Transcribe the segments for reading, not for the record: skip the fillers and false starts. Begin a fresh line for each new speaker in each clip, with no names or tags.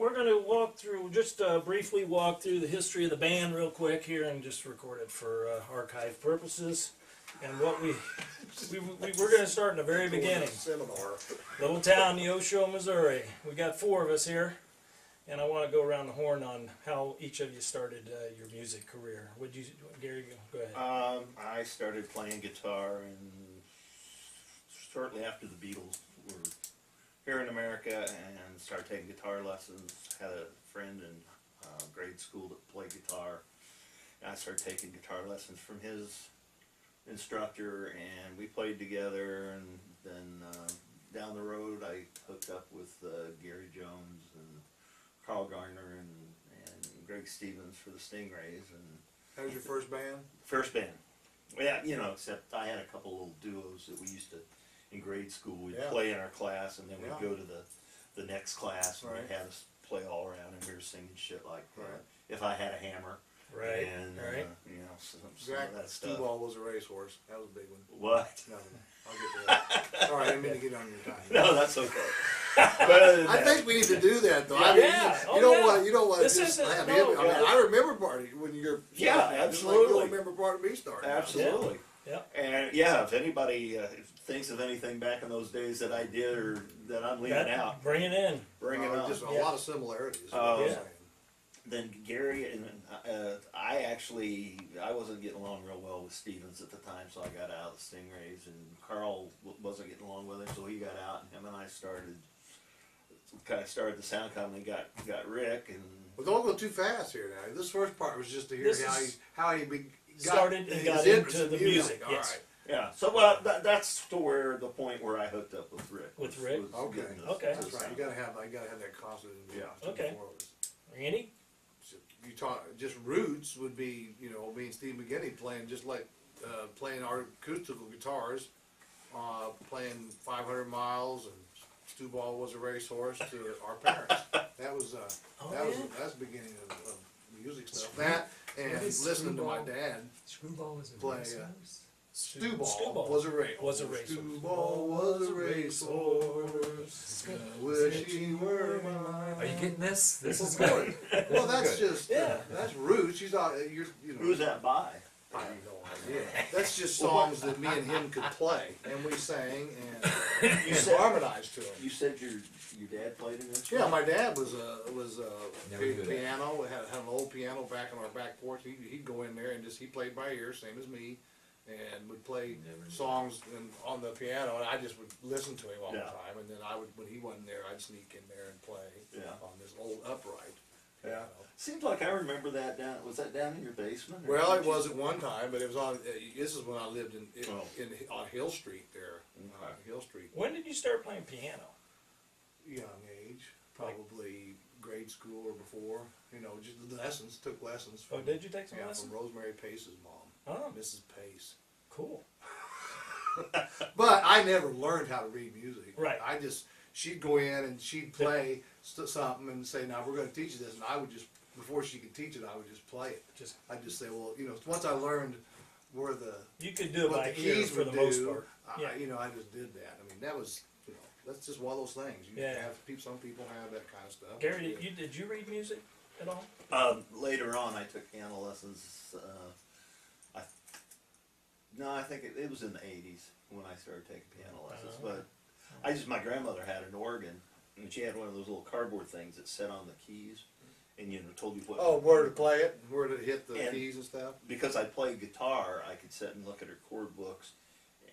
we're going to walk through, just briefly walk through the history of the band real quick here and just record it for archive purposes. And what we're going to start in the very beginning. Little town, Neosho, Missouri. We got 4 of us here. And I want to go around the horn on how each of you started your music career. Would you, Gary, go ahead.
I started playing guitar shortly after the Beatles were here in America, and started taking guitar lessons. Had a friend in grade school that played guitar, and I started taking guitar lessons from his instructor, and we played together. And then down the road, I hooked up with Gary Jones and Carl Garner and Greg Stevens for the Stingrays. And
that was your first band?
First band. Yeah, you know, except I had a couple little duos that we used to, in grade school, we'd play in our class, and then we'd go to the next class, and they'd have us play all around, and we were singing shit like If I Had a Hammer.
Right.
And, you know, some of that stuff.
Stu-Ball was a racehorse. That was a big one.
What?
No, I'll get to that. Sorry, I didn't mean to get on your time.
No, that's okay. But
I think we need to do that, though.
Yeah.
I mean, you don't want to
This
just
isn't-
have
no,
him. I mean, I remember party when you're
absolutely.
Just like you'll remember part of me starting.
Absolutely.
Yeah.
And if anybody thinks of anything back in those days that I did or that I'm leaving out,
Bring it in.
bring it on.
Just a lot of similarities.
Then Gary and I wasn't getting along real well with Stevens at the time, so I got out of the Stingrays, and Carl wasn't getting along with him, so he got out, and him and I started the sound company, got Rick, and...
Well, don't go too fast here now. This first part was just to hear how he
got into the music.
All right.
Yeah, so that's to where the point where I hooked up with Rick.
With Rick?
Okay. That's right. You gotta have that constant.
Yeah.
Okay. Randy?
You talk just roots would be, you know, me and Steve McGinney playing just like playing our acoustical guitars, playing 500 miles, and Stu-Ball was a racehorse to our parents. That was that's the beginning of music stuff. That and listening to my dad play. Stu-Ball was a racehorse. Stu-Ball was a racehorse. Wish he were mine.
Are you getting this? This is
good.
good.
Well, that's just that's roots. You know.
Who's that by?
I have no idea. That's just songs that me and him could play, and we sang and harmonized to them.
You said your dad played an instrument?
Yeah, my dad was piano. We had an old piano back on our back porch. He'd go in there and he played by ear, same as me, and would play songs on the piano, and I just would listen to him all the time. And then when he wasn't there, I'd sneak in there and play on this old upright.
Yeah. Seems like I remember that down. Was that down in your basement?
Well, it was at one time, but it was on. This is when I lived on Hill Street there. Hill Street.
When did you start playing piano?
Young age, probably grade school or before. You know, just lessons. Took lessons.
From, did you take some lessons?
From Rosemary Pace's mom.
Oh,
Mrs. Pace.
Cool.
But I never learned how to read music.
Right.
She'd go in and she'd play something and say, "Now we're going to teach you this," and I would just, before she could teach it, I would just play it. I'd just say, well, you know, once I learned where
you could do it by
the
ear
keys
for the most part.
you know, I just did that. I mean, that was, you know, that's just one of those things. You have some people have that kind of stuff.
Gary, did you read music at all?
Later on, I took piano lessons. I think it was in the 80s when I started taking piano lessons. But my grandmother had an organ, and she had one of those little cardboard things that set on the keys, and told you what.
Oh, where to play it, where to hit the keys and stuff.
Because I played guitar, I could sit and look at her chord books,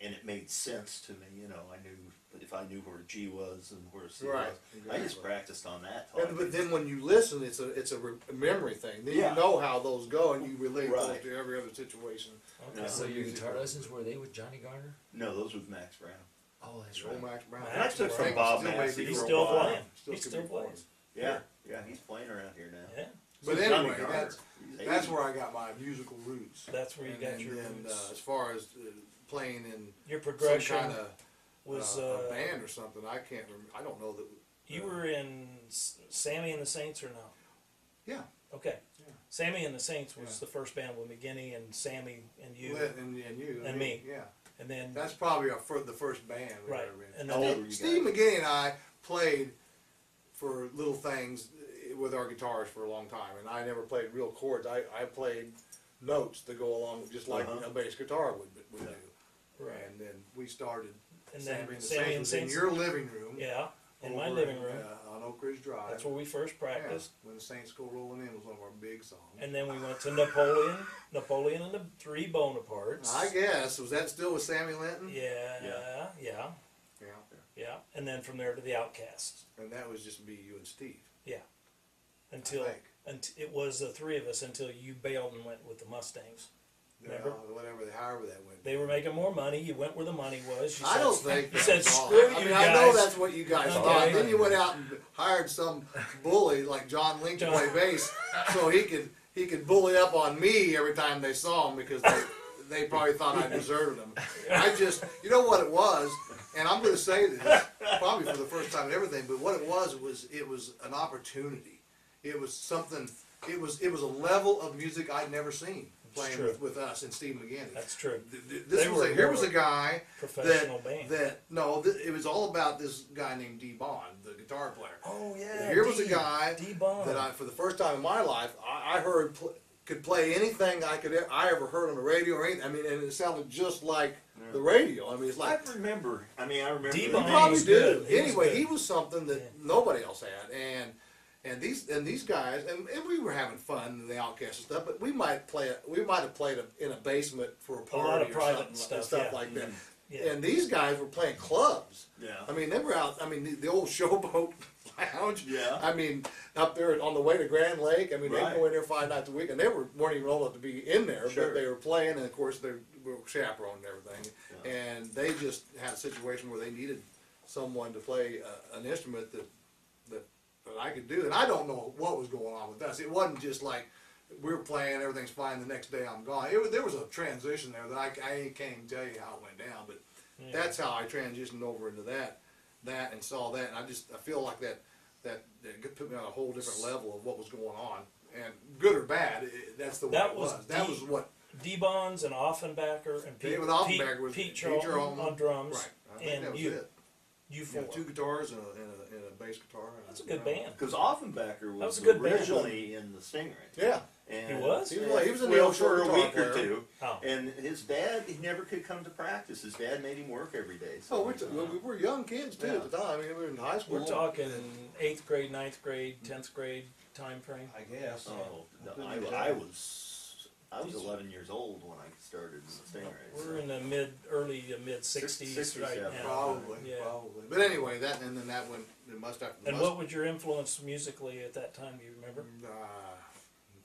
and it made sense to me. You know, I knew if I knew where G was and where C was. Exactly. I just practiced on that.
But then when you listen, it's a memory thing. Then you know how those go, and you relate those to every other situation.
Okay. So your guitar lessons, were they with Johnny Garner?
No, those with Max Brown.
Oh, that's right.
Max Brown.
And I took from Bob Massey.
He's still playing. He's still playing.
Yeah, he's playing around here now.
Yeah.
But anyway, that's where I got my musical roots.
That's where you got your roots.
And as far as playing in
your progression
some kind of
was
a band or something, I can't remember. I don't know that.
You were in Sammy and the Saints or no?
Yeah.
Okay. Yeah. Sammy and the Saints was the first band with McGinney and Sammy and you.
And you.
And me.
Yeah.
And then
that's probably the first band we ever in.
And then
Steve McGinney and I played for little things with our guitars for a long time, and I never played real chords. I played notes that go along just like a bass guitar would do.
Right.
And then we started
And
Sammy
then
and the
Sammy and
Saints was in
Saints.
your living room.
Yeah, in my
over
living room.
on Oak Ridge Drive.
That's where we first practiced.
Yeah, when the Saints Go Rolling In was one of our big songs.
And then we went to Napoleon and the Three Bonapartes.
I guess, was that still with Sammy Linton?
Yeah.
Yeah.
And then from there to the Outcasts.
And that was just me, you, and Steve.
Until
I think.
it was the three of us until you bailed and went with the Mustangs. Remember?
However that went.
They were making more money. You went where the money was. You
I
said,
don't think
you
that
said
was all.
screw
I
you
mean,
guys.
I know that's what you guys
Okay.
thought. Then you went out and hired some bully like John Link to play bass, so he could bully up on me every time they saw him because they probably thought I deserted him. I just, you know what it was, and I'm going to say this probably for the first time and everything, but what it was an opportunity. It was something. It was a level of music I'd never seen playing with us and Steve McGinney.
That's true.
Here was a guy
Professional band.
it was all about this guy named D. Bond, the guitar player.
Oh yeah.
Here was a guy
D. Bond.
that for the first time in my life, I heard could play anything I ever heard on the radio or anything. I mean, and it sounded just like the radio. I mean, it's like
I remember.
D.
you
Bond
probably
was
do.
good. He was
Anyway,
good.
he was something that nobody else had, and these guys, and we were having fun in the Outcast and stuff, but we might have played in a basement for a party
lot of
or
private
something,
stuff,
like that.
Yeah.
And these guys were playing clubs.
Yeah.
I mean, they were out. I mean, the old Showboat Lounge.
Yeah.
I mean, up there on the way to Grand Lake. I mean, they'd
Right.
go in there 5 nights a week, and they weren't even old enough to be in there,
Sure.
but they were playing, and of course they were chaperoned and everything.
Yeah.
And they just had a situation where they needed someone to play an instrument that I could do, and I don't know what was going on with us. It wasn't just like we were playing, everything's fine, the next day I'm gone. There was a transition there that I can't even tell you how it went down, but that's how I transitioned over into that and saw that, and I feel like that put me on a whole different level of what was going on, and good or bad, that's the way
That
it
was
was. That was what
D. Bonds and Offenbacher and
David Offenbacher was
Pete Charlton on drums.
right. I think
And
that was
you.
it.
You
Yeah,
four.
2 guitars and a bass guitar.
That's a good band.
Because Offenbacher
That was
was
a good band.
originally in the Stingray.
Yeah.
And
He was?
He was in the
well,
old
for a
guitar
week
player.
or two.
Oh.
And his dad, he never could come to practice. His dad made him work every day. So
We were young kids too at the time. I mean, we were in high school.
We're talking 8th grade, 9th grade, 10th grade time frame.
I guess.
Oh, no, I was 11 years old when I started in the Stingray.
We're in the mid 60s
60s,
right
yeah.
now.
Probably. But anyway, and then that went. It must have.
And what was your influence musically at that time? Do you remember?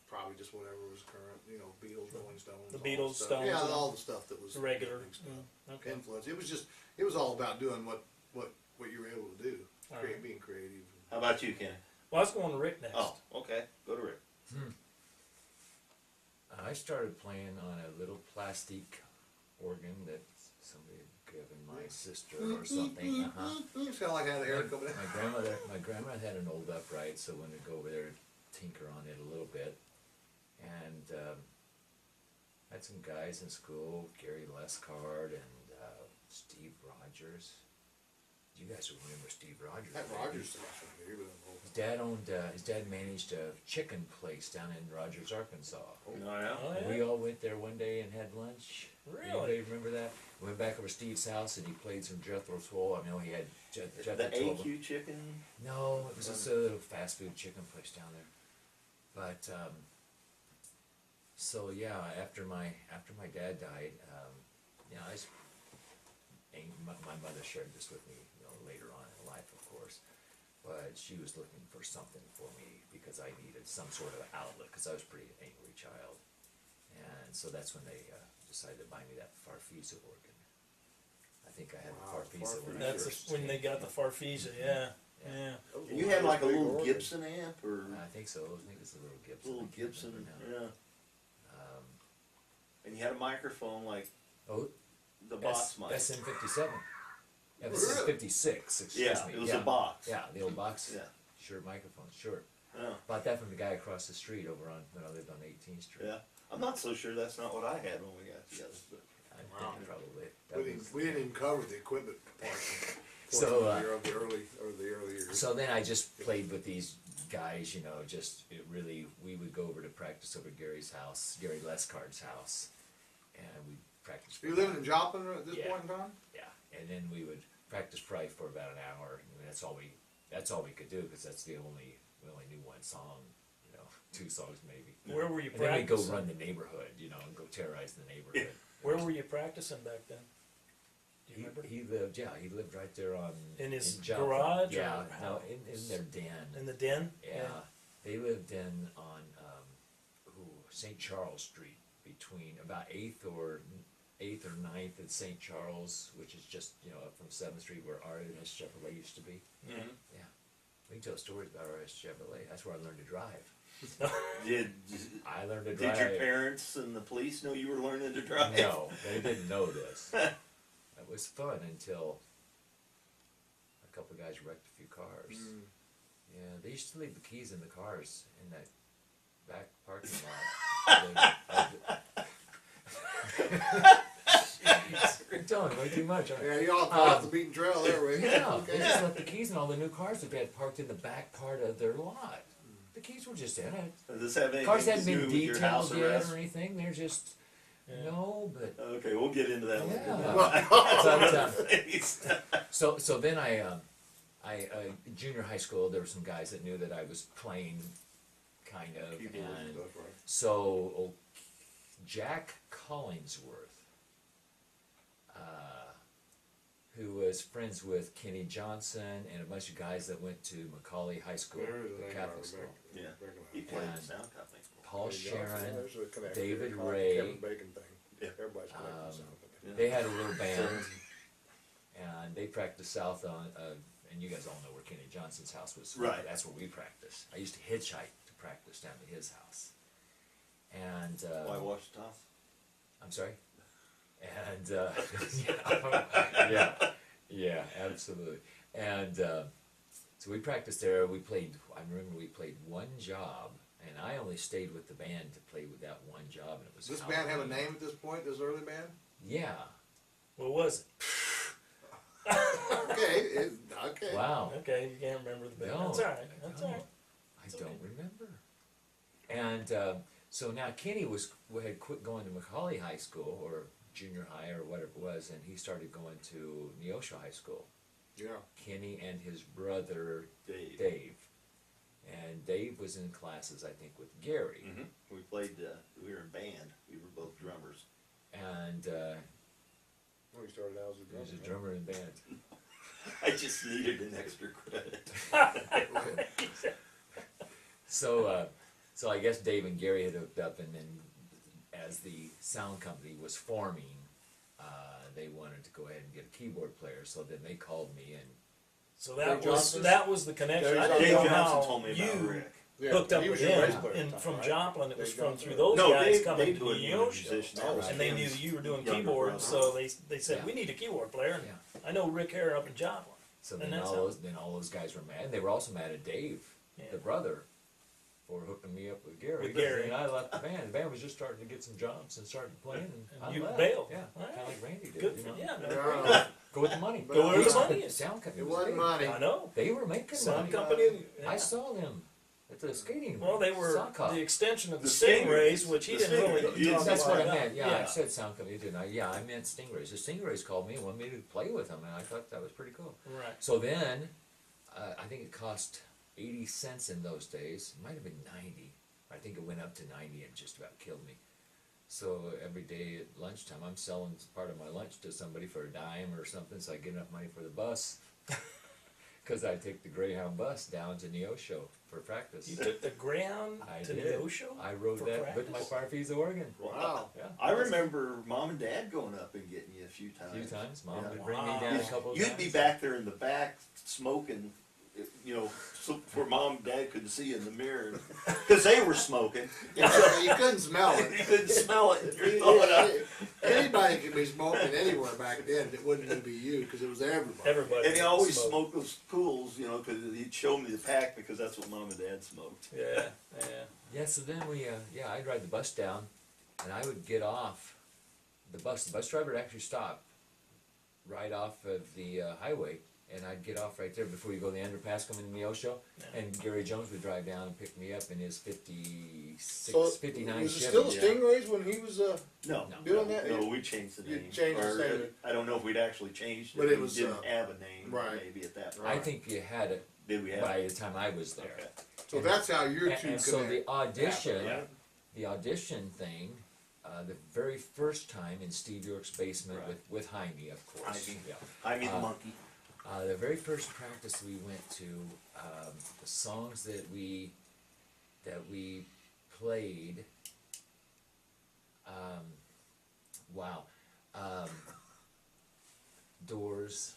Probably just whatever was current. You know, Beatles, Rolling Stones.
The
all
Beatles,
that stuff.
Stones,
Yeah,
and
all the stuff that was
The regular.
big stuff.
Okay.
Influence. It was all about doing what you were able to do.
All right.
Being creative.
How about you, Ken?
Well, I was going to Rick next.
Oh, okay. Go to Rick.
I started playing on a little plastic organ that somebody had given my sister or something.
It's kind of like I had a hair coming in.
My grandmother had an old upright, so when I'd go over there, tinker on it a little bit, and had some guys in school, Gary Lescard and Steve Rogers. You guys will remember Steve Rogers.
That
right?
Rogers stuff.
His dad managed a chicken place down in Rogers, Arkansas.
Oh, yeah.
Oh, yeah?
We all went there one day and had lunch.
Really?
Anybody remember that? We went back over to Steve's house and he played some Jethro Tull. I know he had Jethro
The
Tull.
AQ chicken.
No, it was just a little fast food chicken place down there. But so yeah, after my dad died, you know, my mother shared this with me, you know, later on in life, of course. But she was looking for something for me because I needed some sort of outlet because I was a pretty angry child, and so that's when they decided to buy me that Farfisa organ. I think I had the Farfisa when I
That's
first
when they got the Farfisa. Yeah.
Yeah.
Yeah.
And you had like a little Gibson amp or
I think so. I think it's a little Gibson.
little
I can't
Gibson.
remember now.
Yeah. And you had a microphone like
Oh,
the box mic.
SM57. Yeah, this is 56. Excuse
Yeah,
me.
it was a box.
Yeah, the old box.
Yeah.
Sure, microphone. Sure.
Yeah.
Bought that from the guy across the street over on when I lived on 18th Street.
Yeah. I'm not so sure that's not what I had when we got together. But
I
Wow.
think probably. That was-
We didn't even cover the equipment part.
So,
of the early years.
So then I just played with these guys, you know, just it really, we would go over to practice over at Gary's house, Gary Lescard's house, and we'd practice.
You living in Joplin at this
Yeah.
point in time?
Yeah, and then we would practice probably for about an hour. I mean, that's all we could do because that's we only knew one song, you know, 2 songs maybe.
Where were you
And then we'd go
practicing?
run the neighborhood, you know, and go terrorize the neighborhood.
Where were you practicing back then? Do you remember?
He lived right there on
In his
Joplin.
garage or
Yeah, no,
house?
in their den.
In the den?
Yeah, they lived in on St. Charles Street between about 8th or 9th and St. Charles, which is just, you know, up from 7th Street where RS Chevrolet used to be.
Mhm.
Yeah, we can tell stories about RS Chevrolet. That's where I learned to drive. I learned to drive.
Did your parents and the police know you were learning to drive?
No, they didn't know this. It was fun until a couple of guys wrecked a few cars. Yeah, they used to leave the keys in the cars in that back parking lot. You're telling way too much, aren't you?
Yeah, you all off the beaten trail there, Rick.
Yeah, they
Okay.
just left the keys in all the new cars that they had parked in the back part of their lot. The keys were just in it.
Does this have anything
Cars
to
hadn't
do
been
with your house
detailed yet
arrest?
or anything. They're just no, but
Okay, we'll get into that
yeah.
later.
So then I junior high school, there were some guys that knew that I was playing, kind of,
Keyboards and
and
stuff, right?
so Jack Collingsworth, who was friends with Kenny Johnson and a bunch of guys that went to Macaulay High School,
There is a
the
name I
Catholic school.
remember.
Yeah.
Recognize.
He played
And
the sound company.
Paul
Yeah,
Sharon,
there's a connection.
David
Kevin
Ray.
Bacon thing.
Yeah.
Everybody's connected
Um,
to something.
Yeah.
they had a little band, and they practiced south on, and you guys all know where Kenny Johnson's house was.
Right.
That's where we practiced. I used to hitchhike to practice down to his house. And
Why Washington?
I'm sorry. And yeah, absolutely. And so we practiced there. We played. I remember we played one job, and I only stayed with the band to play with that one job, and it was.
Does this band have a
Halloween.
name at this point, this early band?
Yeah.
What was it?
Okay, okay.
Wow.
Okay, you can't remember the band.
No,
That's all right.
I
That's all right.
I
It's
don't
okay.
remember. And so now Kenny had quit going to Macaulay High School or junior high or whatever it was, and he started going to Neosho High School.
Yeah.
Kenny and his brother
Dave.
And Dave was in classes, I think, with Gary.
Mm-hmm. We played. We were in band. We were both drummers.
And
Well, he started out as a
he was a
drummer.
drummer in band.
I just needed an extra credit.
So I guess Dave and Gary had hooked up, and then as the sound company was forming, they wanted to go ahead and get a keyboard player. So then they called me, and
So
Johnson?
that was the connection. I
Dave
didn't
Dave
know
Johnson
how
told me about
you
Rick.
Yeah,
hooked up
he was
with
your
him,
bass player at
and
the time,
from
right?
Joplin. It was
Dave
from
Johnson?
through those
No,
guys
Dave,
coming
Dave
to
wasn't
the
a
Neosho.
musician. That was
And they knew
Ken's
that you were doing
younger
keyboards,
brother.
so they said,
Yeah.
we need a keyboard player. And
yeah.
I know Rick Hare up in Joplin.
So
And
then
that's
all those guys were mad. And they were also mad at Dave,
Yeah.
the brother, for hooking me up with Gary.
With Gary.
And I left the band. The band was just starting to get some jobs and started playing, and
And
I
you
left.
bailed.
Yeah,
All
kind of
right.
like Randy did.
Good
you
for
know?
yeah.
Yeah.
Go with the money.
Go where
the
He's-
money is.
Sound company
It
was
wasn't
big.
money.
I know.
They were making
Some
money.
company.
I
yeah.
saw them at the skating.
Well, they
rink,
were
sock hop.
the extension of the
The
Stingrays,
Stingrays.
which he
The
didn't really.
Stingrays.
talk
That's what I
about.
meant. Yeah, I said sound company, didn't I? Yeah, I meant Stingrays. The Stingrays called me and wanted me to play with them, and I thought that was pretty cool.
Right.
So then, I think it cost 80 cents in those days. It might have been 90. I think it went up to 90 and just about killed me. So every day at lunchtime, I'm selling part of my lunch to somebody for a dime or something, so I get enough money for the bus. Because I take the Greyhound bus down to Neosho for practice.
You took the Greyhound
I
to
did.
Neosho?
I rode
For
that with my
practice?
Farfisa organ.
Wow.
Yeah.
I remember Mom and Dad going up and getting you a few times.
A few times. Mom
Yeah.
would bring me
Wow.
down a couple of
You'd
times.
be back there in the back smoking, you know, so where Mom and Dad couldn't see you in the mirror because they were smoking.
Yeah, so you couldn't smell
You
it.
couldn't smell it. You're throwing up.
Anybody could be smoking anywhere back then. It wouldn't even be you because it was everybody.
Everybody.
And he always
smoked.
smoked those cools, you know, because he'd show me the pack because that's what Mom and Dad smoked.
Yeah, yeah.
Yeah, so then I'd ride the bus down, and I would get off the bus. The bus driver would actually stop right off of the highway, and I'd get off right there before you go to the underpass coming to Neosho, and Gary Jones would drive down and pick me up in his 59
was it
Chevy.
still Stingrays when he was
No,
doing that?
No, we changed the
You
name.
changed the
Or,
name.
I don't know if we'd actually changed it.
But it
we
was,
didn't have a name,
right.
maybe at that point.
I think you had it
Did we have
by
it?
the time I was there.
Okay.
So that's how your
And,
two
and so the
connect.
audition,
Right.
the audition thing, the very first time in Steve York's basement
Right.
with Jaime, of course.
Jaime.
Yeah.
I mean the monkey.
The very first practice we went to, the songs that we played. Wow. Doors.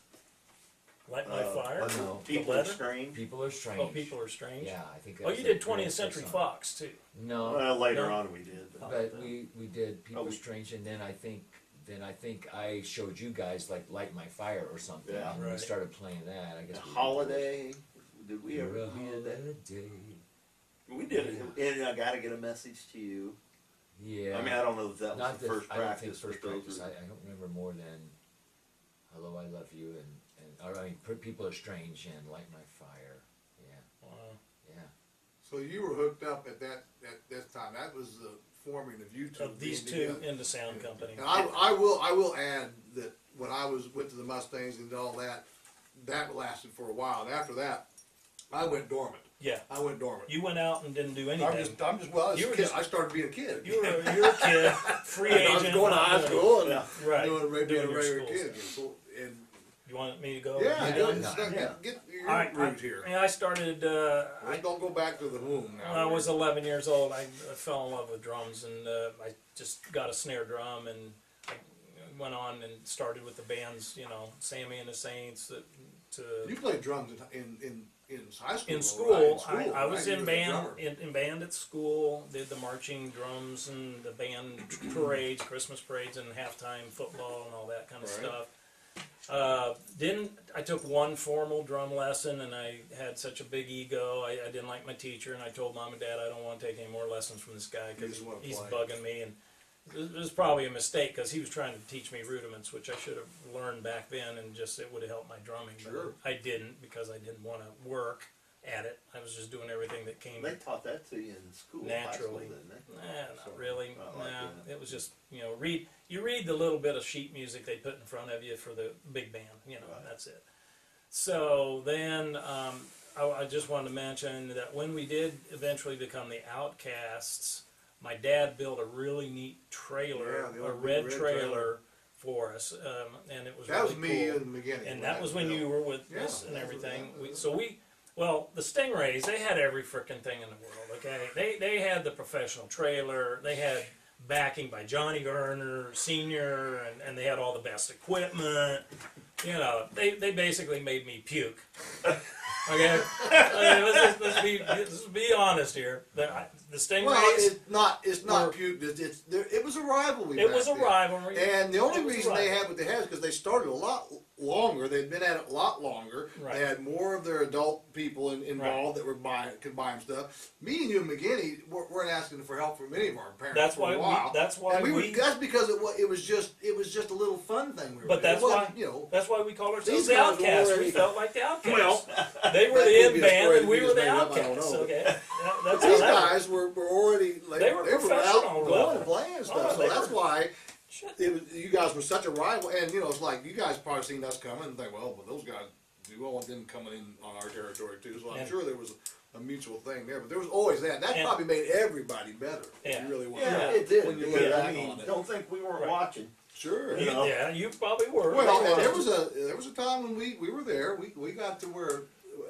Light My Fire.
No.
People
The
are
letter?
strange.
People are strange.
Oh, People Are Strange.
Yeah, I think. That
Oh,
was
you
the
did 20th
very
Century
first song.
Fox too.
No.
Well, later
No.
on we did.
But we did People
we-
Strange, and then I think I showed you guys like Light My Fire or something,
Yeah.
and we
Right.
started playing that. I guess.
A
we
holiday. Did we
You're
ever?
a
We did that.
holiday.
We did it. And I got to get a message to you.
Yeah.
I mean, I don't know if that was
Not
the first
I don't think
practice.
first
but those
practice.
were-
I don't remember more than Hello, I Love You, or I mean, People Are Strange and Light My Fire. Yeah,
Wow.
yeah.
So you were hooked up at this time. That was the forming of you two.
Of these
being
two
together.
in the sound company.
And I will add that when I went to the Mustangs and all that, that lasted for a while. And after that, I went dormant.
Yeah.
I went dormant.
You went out and didn't do anything.
I'm just well.
You were
I started being a kid.
You're a kid, free
I
agent.
was going to
not
high
doing-
school and
Yeah.
Right.
doing a
Doing your
regular
school
kid.
stuff.
So, and
You want me to go?
yeah,
Yeah,
go
yeah.
get your
I
root here.
I started.
Let's don't go back to the womb now.
When I was 11 years old, I fell in love with drums, and I just got a snare drum, and I went on and started with the bands, Sammy and the Saints.
You played drums in high school.
In
though,
school,
right?
I was
right?
in
You were the
band
drummer.
in band at school. Did the marching drums and the band parades, Christmas parades, and halftime football and all that kind of
Right.
stuff. I took one formal drum lesson, and I had such a big ego. I didn't like my teacher, and I told Mom and Dad I don't want to take any more lessons from this guy because
just wanna
he's
play.
bugging me. And it was probably a mistake because he was trying to teach me rudiments, which I should have learned back then, and just it would have helped my drumming.
Sure.
But I didn't because I didn't want to work at it. I was just doing everything that came
They taught that to you in school.
naturally.
High school, didn't they?
Not really.
Not like
Nah,
that.
it was just you read the little bit of sheet music they put in front of you for the big band.
Right.
That's it. So then I just wanted to mention that when we did eventually become the Outcasts, my dad built a really neat trailer,
Yeah, the
a
old
red
red
trailer
trailer.
for us, and it was
That
really
was me
cool.
in the beginning.
And that was when you were with
Yeah,
us and
that was-
everything.
that-
Well, the Stingrays, they had every frickin' thing in the world, okay? They had the professional trailer, they had backing by Johnny Garner Sr., and they had all the best equipment. They basically made me puke. Okay? Let's be honest here. The Stingrays,
Well, it's not
were-
puke. It was a rivalry.
it
back
was a
then.
rivalry.
And the only
It was a
reason they
rivalry.
had what they had is because they started a lot longer. They'd been at it a lot longer.
Right.
They had more of their adult people involved that were could buy them stuff. Me and you and McGinney weren't asking for help from any of our parents
That's
for
why
a while.
that's why
And
we
that's because it was just a little fun thing. We were
But
doing.
that's
It wasn't,
why that's why we called ourselves
These
the
guys were
Outcasts.
already-
We felt like the Outcasts.
Well,
they were
that
the
could
in
be a
band,
story
and we
we
were
just
the
made up, I don't
Outcasts.
know.
Okay, that's
these
how that
guys were already
They were
out
professional
going
level.
and playing and stuff.
Oh,
so
they
that's
were-
why.
Shit.
You guys were such a rival, and it's like you guys probably seen us coming and think, well, but those guys do all of them coming in on our territory too. So I'm
And-
sure there was a mutual thing there, but there was always that. That
And-
probably made everybody better.
Yeah.
You really want.
Yeah,
Yeah.
it did.
When you
Because,
look
I
back
mean,
on it.
don't think we weren't
Right.
watching.
Sure.
You know.
Yeah, you probably were.
Well,
They
and
were.
there was a time when we were there. We got to where,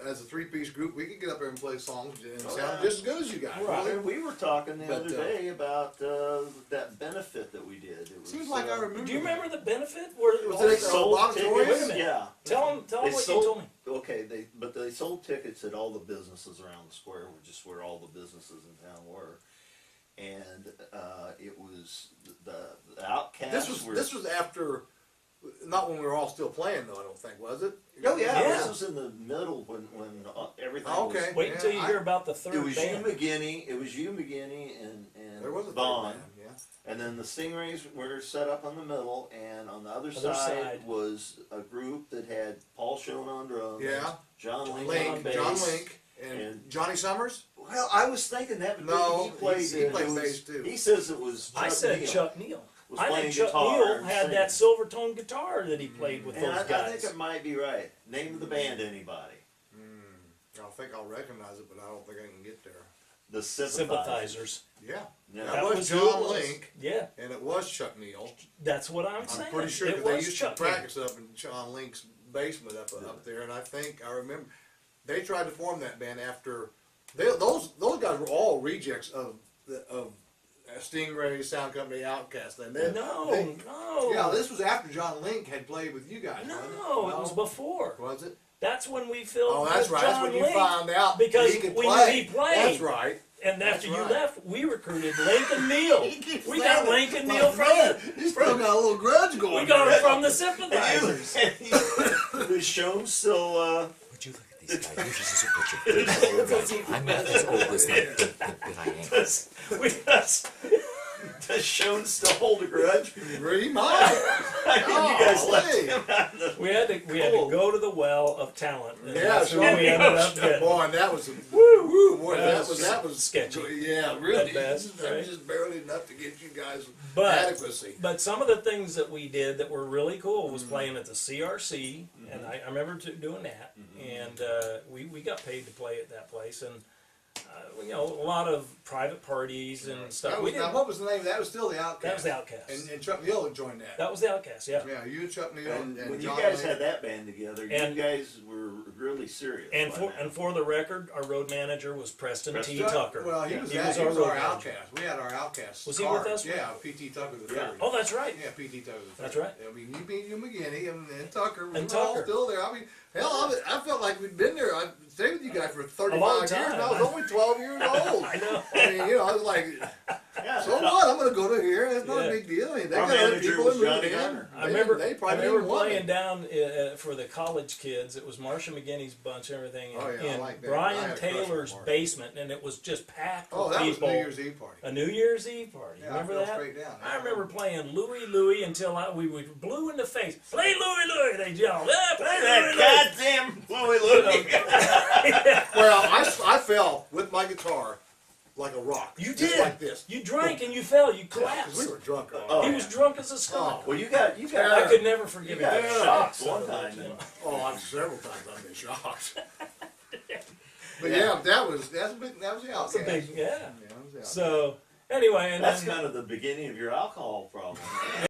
as a 3-piece group, we could get up there and play songs and
Oh,
sound
yeah.
just as good as you guys.
Right.
Really.
And we were talking the
But,
other day about that benefit that we did. It was,
Seems like I remember.
Do you remember the benefit? Where
Was
all
it
the-
at the
sold
auditorium?
tickets.
Wait a minute.
Yeah.
Tell them
They
what you
sold-
told me.
Okay, they sold tickets at all the businesses around the square, which is where all the businesses in town were, and it was the Outcasts.
This was after, not when we were all still playing though. I don't think, was it?
Oh yeah,
Yeah.
this was in the middle when everything.
Oh, okay.
Was,
Wait until you
Yeah,
hear about the
it
third
was
band.
you, McGinney. It was you, McGinney, and
There was a
Vaughn.
third band, yeah.
And then the Stingrays were set up on the middle, and on the other
Other
side,
side.
was a group that had Paul Schoen on drums,
Yeah.
John Link, on
Link,
bass.
John Link, and
And-
Johnny Summers.
Well, I was thinking that, but
No,
he played.
he
it
played
was-
bass too.
He says it was.
I
Chuck
said
Neal
Chuck Neal.
was
I
playing
think Chuck
guitar
Neal
and
had
singing.
that silver tone guitar that he played with
And
those
I
guys.
think it might be right. Name of the band, anybody?
I think I'll recognize it, but I don't think I can get there.
The Sympathizers.
Sympathizers.
Yeah,
Yeah.
that,
That
was
was who it
John
was.
Link,
Yeah,
and it was Chuck Neal.
that's what I'm saying.
I'm pretty sure
it
because they
was
used
Chuck
to
Neal.
practice up in John Link's basement up there, and I think I remember they tried to form that band after those guys were all rejects of Stingray, Sound Company, Outcast. And
No.
yeah, this was after John Link had played with you guys.
No,
wasn't
it was before.
Was it?
That's when we filled
Oh, that's
with
right.
John
That's when you
Link,
found out
because
he could
we knew
play.
he played.
That's right.
And
That's
after you
right.
left, we recruited Link and Neil.
He keeps
We got
saying
Link
it.
and Neil from the.
You still got a little grudge going.
We got him from the
And
Sympathizers.
is Schoen still?
Would you look at these guys? You're just a picture of old guys. I'm not as old as that I am.
Does Schoen still hold a grudge?
He might.
I mean, you guys left
Golly.
him out in the.
We had to go to the well of talent. And
Yeah,
that's
sure.
where we ended up getting.
Boy, and that was woo, boy,
That
that
was
was
sketchy.
Yeah, really.
At best,
That
right?
was just barely enough to get you guys
But-
adequacy.
But some of the things that we did that were really cool was playing at the CRC, and I remember doing that. And we got paid to play at that place, and you know, a lot of private parties and stuff.
That
We
was,
didn't.
now, what was the name? That was still the Outcast.
That was the Outcast.
And Chuck Neal had joined that.
That was the Outcast. Yeah.
Yeah, you and Chuck Neal
And
and
when you
John
guys
Link.
had that band together,
And-
you guys were really serious.
And
by
for
now.
for the record, our road manager was Preston T.
Preston?
Tucker.
Well, he
Yeah.
was,
He
that,
was
he
our
was
road
our
manager.
Outcast. We had our Outcast.
Was he with us?
Yeah, P.T. Tucker the
Yeah.
third.
Oh, that's right.
Yeah, P.T. Tucker the third.
That's right.
I mean, you McGinney and Tucker. We
And
were all
Tucker.
still there. I mean, hell, I felt like we'd been there. I stayed with you guys for 35
long
years,
time.
and I was only 12 years old.
I know.
I mean, you know, I was like,
Yeah.
so what? I'm going to go to here. It's not
Yeah.
a big deal. I mean, they
Our
got other
manager
people
was
in moving
Johnny
in.
Garner.
I remember.
They
I
probably
remember
didn't want
playing
me.
down for the college kids. It was Marsha McGinney's bunch and everything
Oh, yeah, I
in
like that. I
Brian
had a crush on
Taylor's
Marsha.
basement, and it was just packed
Oh,
with
that was
people.
New Year's Eve party.
A New Year's Eve party.
Yeah,
Remember
I fell
that?
straight down.
I remember playing Louie until we were blue in the face. Play Louie! They yelled, yeah, play Louie!
That goddamn Louie Louie.
Well, I fell with my guitar like a rock.
You
just
did.
like this.
You drank and you fell. You
Because
collapsed.
we were drunk.
Oh,
He was drunk as a skunk.
Well, you got.
I could never forgive
You
him.
got
for
shocked
that.
one time.
Oh, I'm several times I've been shocked. But yeah, that was the Outcast.
That's a big, yeah.
Yeah, that was the Outcast.
So anyway, and
That's
then
kind of the beginning of your alcohol problem.